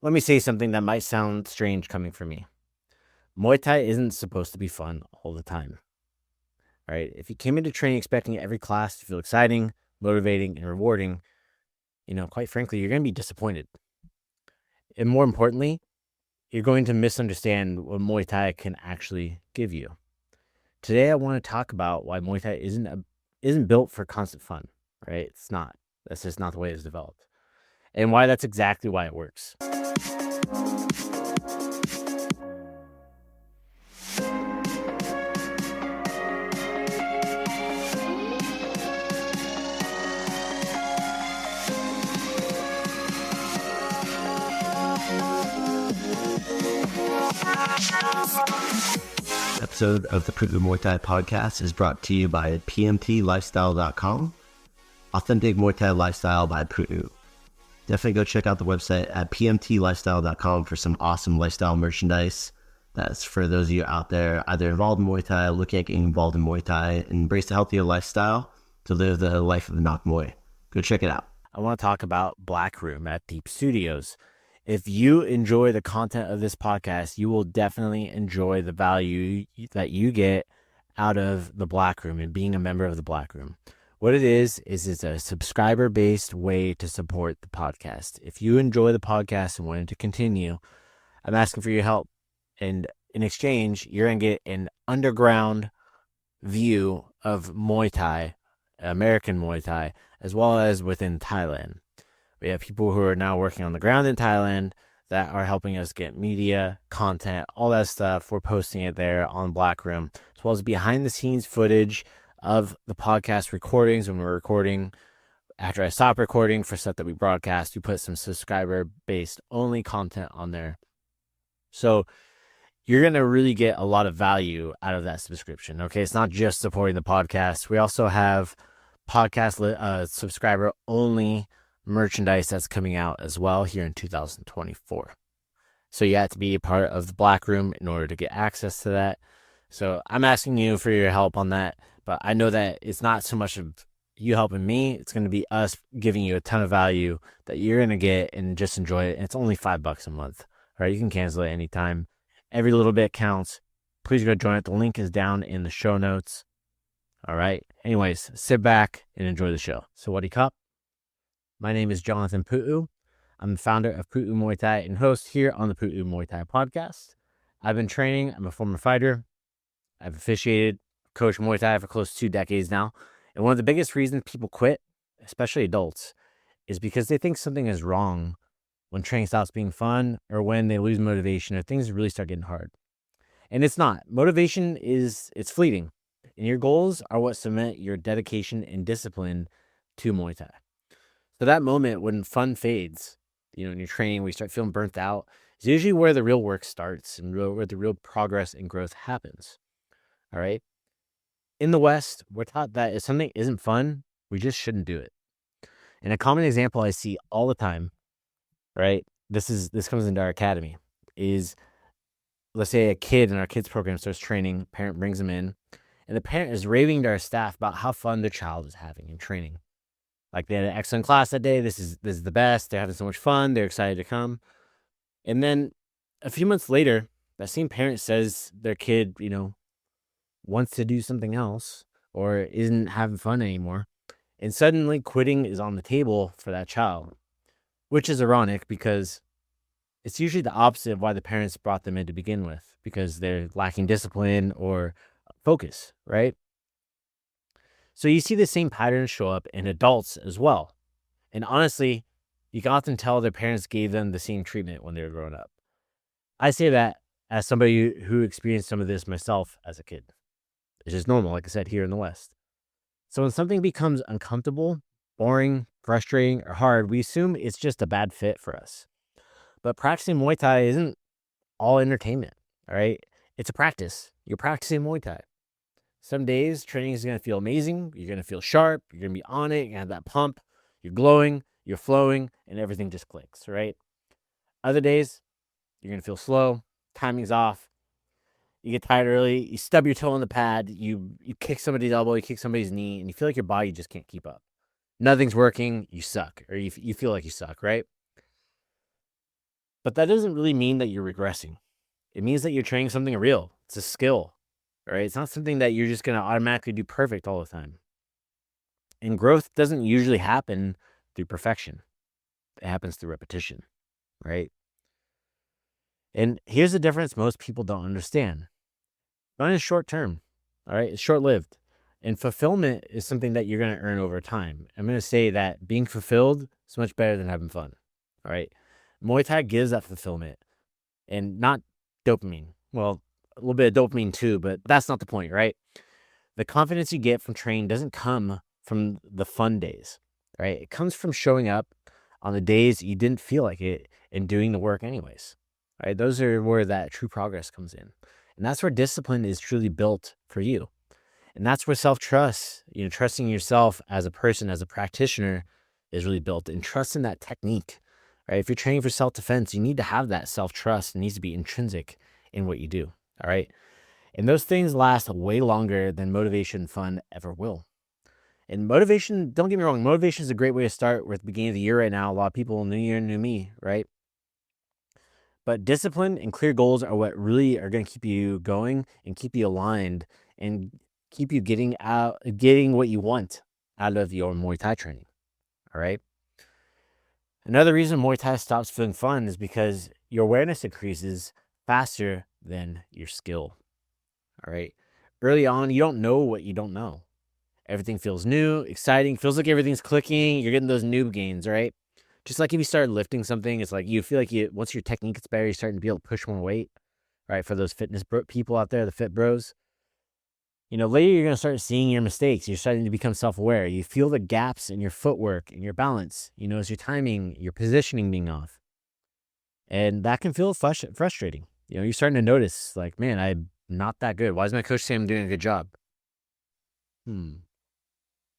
Let me say something that might sound strange coming from me. Muay Thai isn't supposed to be fun all the time, right? If you came into training expecting every class to feel exciting, motivating, and rewarding, quite frankly, you're going to be disappointed. And more importantly, you're going to misunderstand what Muay Thai can actually give you. Today, I want to talk about why Muay Thai isn't built for constant fun, right? It's not. That's just not the way it's developed. And why that's exactly why it works. Episode of the Pu'u Muay Thai Podcast is brought to you by pmtlifestyle.com. Authentic Muay Thai lifestyle by Pu'u. Definitely go check out the website at pmtlifestyle.com for some awesome lifestyle merchandise. That's for those of you out there either involved in Muay Thai, looking at getting involved in Muay Thai, and embrace a healthier lifestyle to live the life of the Nok Muay. Go check it out. I want to talk about Black Room at Deep Studios. If you enjoy the content of this podcast, you will definitely enjoy the value that you get out of the Black Room and being a member of the Black Room. What it is it's a subscriber-based way to support the podcast. If you enjoy the podcast and want it to continue, I'm asking for your help. And in exchange, you're going to get an underground view of Muay Thai, American Muay Thai, as well as within Thailand. We have people who are now working on the ground in Thailand that are helping us get media, content, all that stuff. We're posting it there on Black Room, as well as behind the scenes footage of the podcast recordings when we're recording. After I stop recording for stuff that we broadcast, we put some subscriber-based only content on there. So you're going to really get a lot of value out of that subscription. Okay, it's not just supporting the podcast. We also have podcast subscriber only merchandise that's coming out as well here in 2024. So you have to be a part of the Black Room in order to get access to that. So I'm asking you for your help on that, but I know that it's not so much of you helping me. It's going to be us giving you a ton of value that you're going to get and just enjoy it. And it's only $5 a month. All right, you can cancel it anytime. Every little bit counts. Please go join it. The link is down in the show notes. All right. Anyways, sit back and enjoy the show. So what do you cop? My name is Jonathan Pu'u. I'm the founder of Pu'u Muay Thai and host here on the Pu'u Muay Thai Podcast. I've been training. I'm a former fighter. I've officiated, coached Muay Thai for close to 2 decades now. And one of the biggest reasons people quit, especially adults, is because they think something is wrong when training stops being fun or when they lose motivation or things really start getting hard. And it's not. Motivation it's fleeting. And your goals are what cement your dedication and discipline to Muay Thai. So that moment when fun fades, in your training, we start feeling burnt out, is usually where the real work starts and where the real progress and growth happens. All right. In the West, we're taught that if something isn't fun, we just shouldn't do it. And a common example I see all the time, right? This comes into our academy, is let's say a kid in our kids program starts training, parent brings them in, and the parent is raving to our staff about how fun their child is having in training. Like they had an excellent class that day. This is the best. They're having so much fun. They're excited to come. And then a few months later, that same parent says their kid, wants to do something else or isn't having fun anymore. And suddenly quitting is on the table for that child, which is ironic because it's usually the opposite of why the parents brought them in to begin with, because they're lacking discipline or focus, right? So you see the same patterns show up in adults as well. And honestly, you can often tell their parents gave them the same treatment when they were growing up. I say that as somebody who experienced some of this myself as a kid. It's just normal, like I said, here in the West. So when something becomes uncomfortable, boring, frustrating, or hard, we assume it's just a bad fit for us. But practicing Muay Thai isn't all entertainment, all right? It's a practice. You're practicing Muay Thai. Some days training is going to feel amazing. You're going to feel sharp. You're going to be on it. You're going to have that pump. You're glowing. You're flowing. And everything just clicks, right? Other days, you're going to feel slow. Timing's off. You get tired early. You stub your toe on the pad. You kick somebody's elbow. You kick somebody's knee. And you feel like your body just can't keep up. Nothing's working. You suck. Or you feel like you suck, right? But that doesn't really mean that you're regressing. It means that you're training something real. It's a skill, right? It's not something that you're just going to automatically do perfect all the time. And growth doesn't usually happen through perfection. It happens through repetition, right? And here's the difference most people don't understand. Fun is short term, all right? It's short lived. And fulfillment is something that you're going to earn over time. I'm going to say that being fulfilled is much better than having fun, all right? Muay Thai gives that fulfillment and not dopamine. Well, a little bit of dopamine too, but that's not the point, right? The confidence you get from training doesn't come from the fun days, right? It comes from showing up on the days you didn't feel like it and doing the work anyways, right? Those are where that true progress comes in. And that's where discipline is truly built for you. And that's where self-trust, trusting yourself as a person, as a practitioner is really built, and trust in that technique, right? If you're training for self-defense, you need to have that self-trust. It needs to be intrinsic in what you do, all right? And those things last way longer than motivation and fun ever will. And motivation, don't get me wrong, motivation is a great way to start. We're at the beginning of the year right now. A lot of people, new year, new me, right? But discipline and clear goals are what really are going to keep you going and keep you aligned and keep you getting what you want out of your Muay Thai training. All right. Another reason Muay Thai stops feeling fun is because your awareness increases faster than your skill. All right. Early on, you don't know what you don't know. Everything feels new, exciting, feels like everything's clicking. You're getting those noob gains, right? Just like if you start lifting something, it's like you feel like once your technique gets better, you're starting to be able to push more weight, right? For those fitness people out there, the fit bros. Later you're going to start seeing your mistakes. You're starting to become self-aware. You feel the gaps in your footwork and your balance, as your timing, your positioning being off. And that can feel frustrating. You're starting to notice like, man, I'm not that good. Why is my coach saying I'm doing a good job?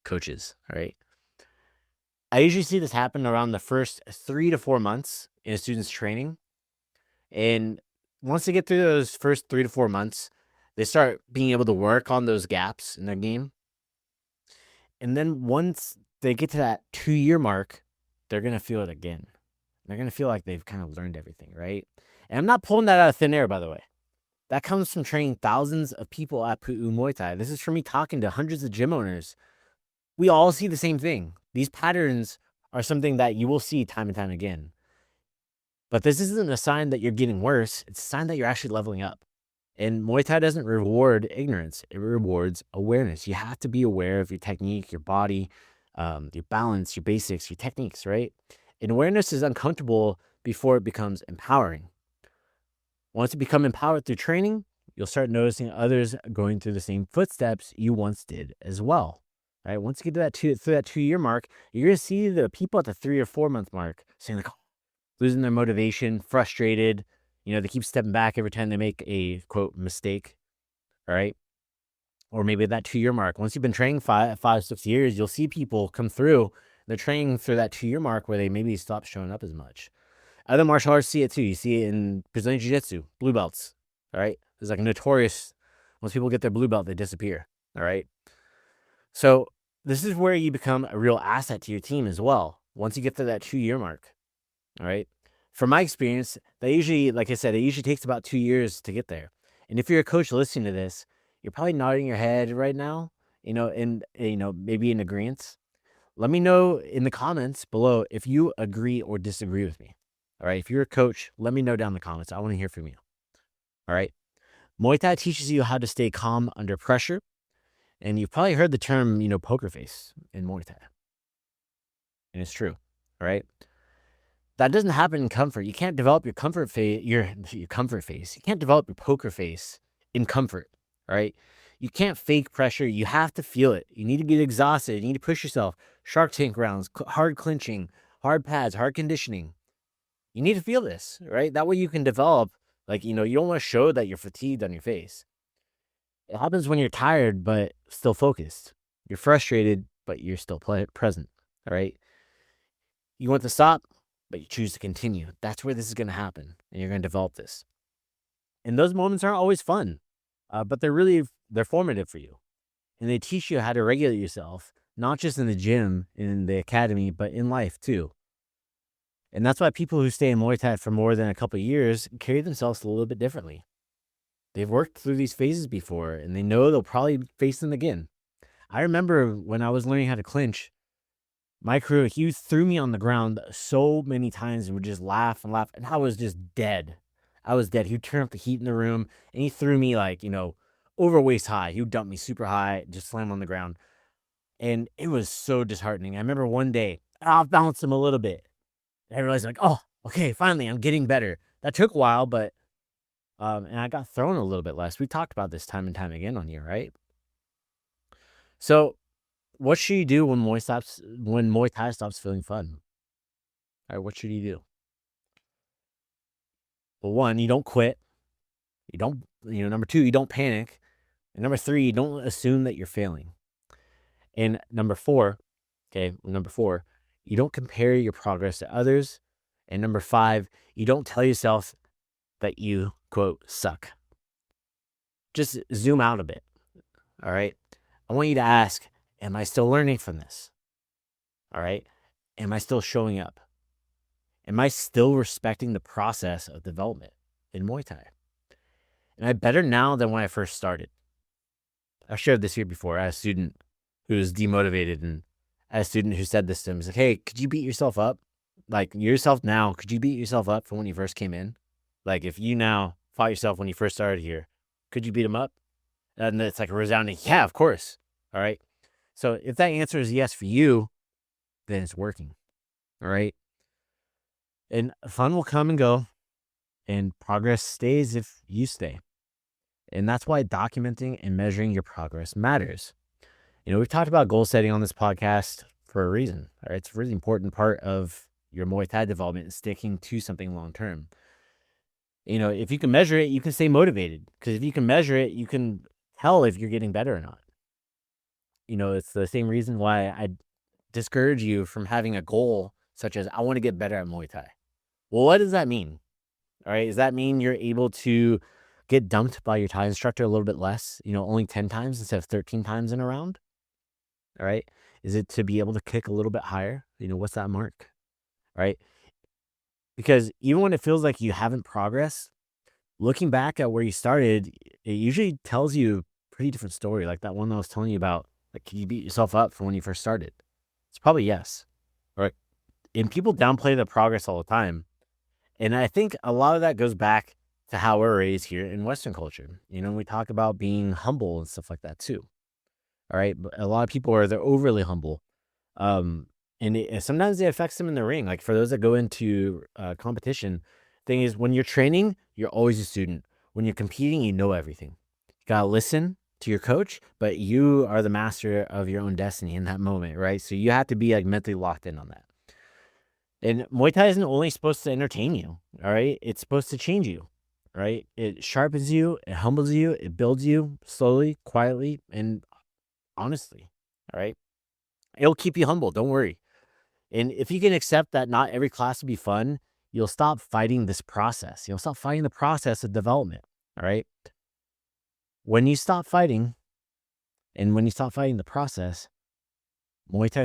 Coaches, all right? I usually see this happen around the first 3 to 4 months in a student's training. And once they get through those first 3 to 4 months, they start being able to work on those gaps in their game. And then once they get to that 2-year mark, they're going to feel it again. They're going to feel like they've kind of learned everything, right? And I'm not pulling that out of thin air, by the way. That comes from training thousands of people at Pu'u Muay Thai. This is from me talking to hundreds of gym owners. We all see the same thing. These patterns are something that you will see time and time again. But this isn't a sign that you're getting worse. It's a sign that you're actually leveling up. And Muay Thai doesn't reward ignorance. It rewards awareness. You have to be aware of your technique, your body, your balance, your basics, your techniques, right? And awareness is uncomfortable before it becomes empowering. Once you become empowered through training, you'll start noticing others going through the same footsteps you once did as well. Right? Once you get to that 2-year mark, you're going to see the people at the 3 or 4 month mark saying like, losing their motivation, frustrated. They keep stepping back every time they make a quote mistake. All right. Or maybe that 2-year mark. Once you've been training 5, 6 years, you'll see people come through. They're training through that 2-year mark where they maybe stop showing up as much. Other martial arts see it too. You see it in Brazilian Jiu-Jitsu, blue belts. All right. It's like notorious. Once people get their blue belt, they disappear. All right. So this is where you become a real asset to your team as well. Once you get to that 2-year mark. All right. From my experience, they usually, like I said, it usually takes about 2 years to get there. And if you're a coach listening to this, you're probably nodding your head right now, and maybe in agreement. Let me know in the comments below if you agree or disagree with me. All right. If you're a coach, let me know down in the comments. I want to hear from you. All right. Muay Thai teaches you how to stay calm under pressure. And you've probably heard the term, poker face in Muay Thai. And it's true. All right. That doesn't happen in comfort. You can't develop your comfort face, your comfort face. You can't develop your poker face in comfort. All right. You can't fake pressure. You have to feel it. You need to get exhausted. You need to push yourself. Shark Tank rounds, hard clinching, hard pads, hard conditioning. You need to feel this, right? That way you can develop, you don't want to show that you're fatigued on your face. It happens when you're tired, but still focused. You're frustrated, but you're still present, all right? You want to stop, but you choose to continue. That's where this is going to happen, and you're going to develop this. And those moments aren't always fun, but they're formative for you. And they teach you how to regulate yourself, not just in the gym, in the academy, but in life too. And that's why people who stay in Muay Thai for more than a couple of years carry themselves a little bit differently. They've worked through these phases before, and they know they'll probably face them again. I remember when I was learning how to clinch, my crew, he threw me on the ground so many times and would just laugh and laugh, and I was just dead. I was dead. He would turn up the heat in the room, and he threw me like, over waist high. He would dump me super high, just slam on the ground. And it was so disheartening. I remember one day, I'll bounce him a little bit. And I realized, like, oh, okay, finally, I'm getting better. That took a while, but, and I got thrown a little bit less. We talked about this time and time again on here, right? So, what should you do when Muay Thai stops feeling fun? All right, what should you do? Well, one, you don't quit. Number two, you don't panic. And number three, you don't assume that you're failing. And number four, you don't compare your progress to others. And number five, you don't tell yourself that you, quote, suck. Just zoom out a bit, all right? I want you to ask, am I still learning from this? All right? Am I still showing up? Am I still respecting the process of development in Muay Thai? Am I better now than when I first started? I've shared this here before. I had a student who was demotivated, and I had a student who said this to him. He's like, hey, could you beat yourself up? Like, yourself now, could you beat yourself up from when you first came in? Like, if you now fought yourself when you first started here, could you beat him up? And it's like a resounding, yeah, of course. All right. So if that answer is yes for you, then it's working. All right. And fun will come and go, and progress stays if you stay. And that's why documenting and measuring your progress matters. We've talked about goal setting on this podcast for a reason. All right. It's a really important part of your Muay Thai development and sticking to something long term. If you can measure it, you can stay motivated, because if you can measure it, you can tell if you're getting better or not. It's the same reason why I discourage you from having a goal such as, I want to get better at Muay Thai. Well, what does that mean? All right. Does that mean you're able to get dumped by your Thai instructor a little bit less, only 10 times instead of 13 times in a round? All right. Is it to be able to kick a little bit higher? What's that mark? All right. Because even when it feels like you haven't progressed, looking back at where you started, it usually tells you a pretty different story. Like that one I was telling you about, like, can you beat yourself up from when you first started? It's probably yes. All right. And people downplay the progress all the time. And I think a lot of that goes back to how we're raised here in Western culture. We talk about being humble and stuff like that too. All right. But a lot of people they're overly humble. And sometimes it affects them in the ring. Like for those that go into competition, thing is, when you're training, you're always a student. When you're competing, you know everything. You got to listen to your coach, but you are the master of your own destiny in that moment, right? So you have to be like mentally locked in on that. And Muay Thai isn't only supposed to entertain you, all right? It's supposed to change you, right? It sharpens you, it humbles you, it builds you slowly, quietly, and honestly, all right? It'll keep you humble, don't worry. And if you can accept that not every class will be fun, you'll stop fighting this process. You'll stop fighting the process of development, all right? When you stop fighting, and when you stop fighting the process, Muay Thai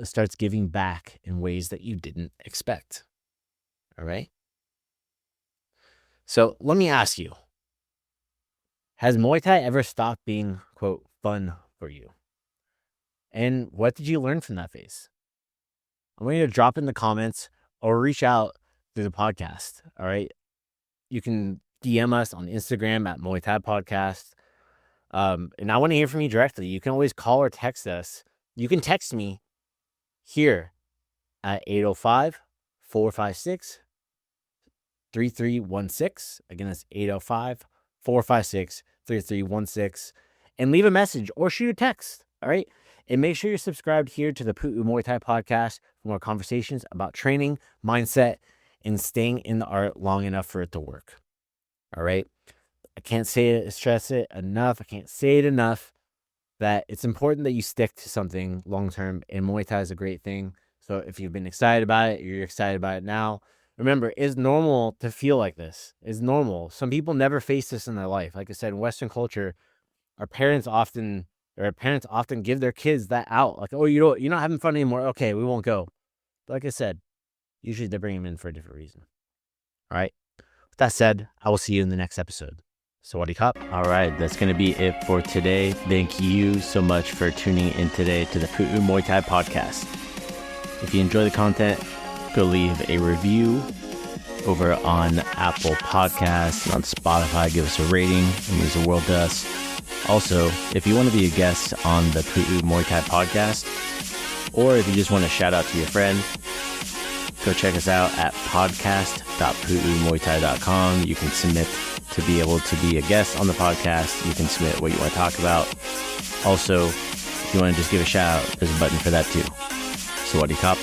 starts giving back in ways that you didn't expect, all right? So let me ask you, has Muay Thai ever stopped being, quote, fun for you? And what did you learn from that phase? I want you to drop in the comments or reach out through the podcast, all right? You can DM us on Instagram at Muay Thai Podcast. And I want to hear from you directly. You can always call or text us. You can text me here at 805-456-3316. Again, that's 805-456-3316. And leave a message or shoot a text, all right? And make sure you're subscribed here to the Pu'u Muay Thai Podcast for more conversations about training, mindset, and staying in the art long enough for it to work. All right? I can't stress it enough. I can't say it enough that it's important that you stick to something long-term, and Muay Thai is a great thing. So if you've been excited about it, you're excited about it now. Remember, it's normal to feel like this. It's normal. Some people never face this in their life. Like I said, in Western culture, parents often give their kids that out. Like, oh, you're not having fun anymore. Okay, we won't go. But like I said, Usually they bring them in for a different reason. All right. With that said, I will see you in the next episode. Sawadee Kap. All right, that's going to be it for today. Thank you so much for tuning in today to the Pu'u Muay Thai Podcast. If you enjoy the content, go leave a review over on Apple Podcasts and on Spotify. Give us a rating. It means the world to us. Also, if you want to be a guest on the Pu'u Muay Thai Podcast, or if you just want to shout out to your friend, go check us out at podcast.pu'umuaythai.com. You can submit to be able to be a guest on the podcast. You can submit what you want to talk about. Also, if you want to just give a shout out, there's a button for that too. Sawadee Kap.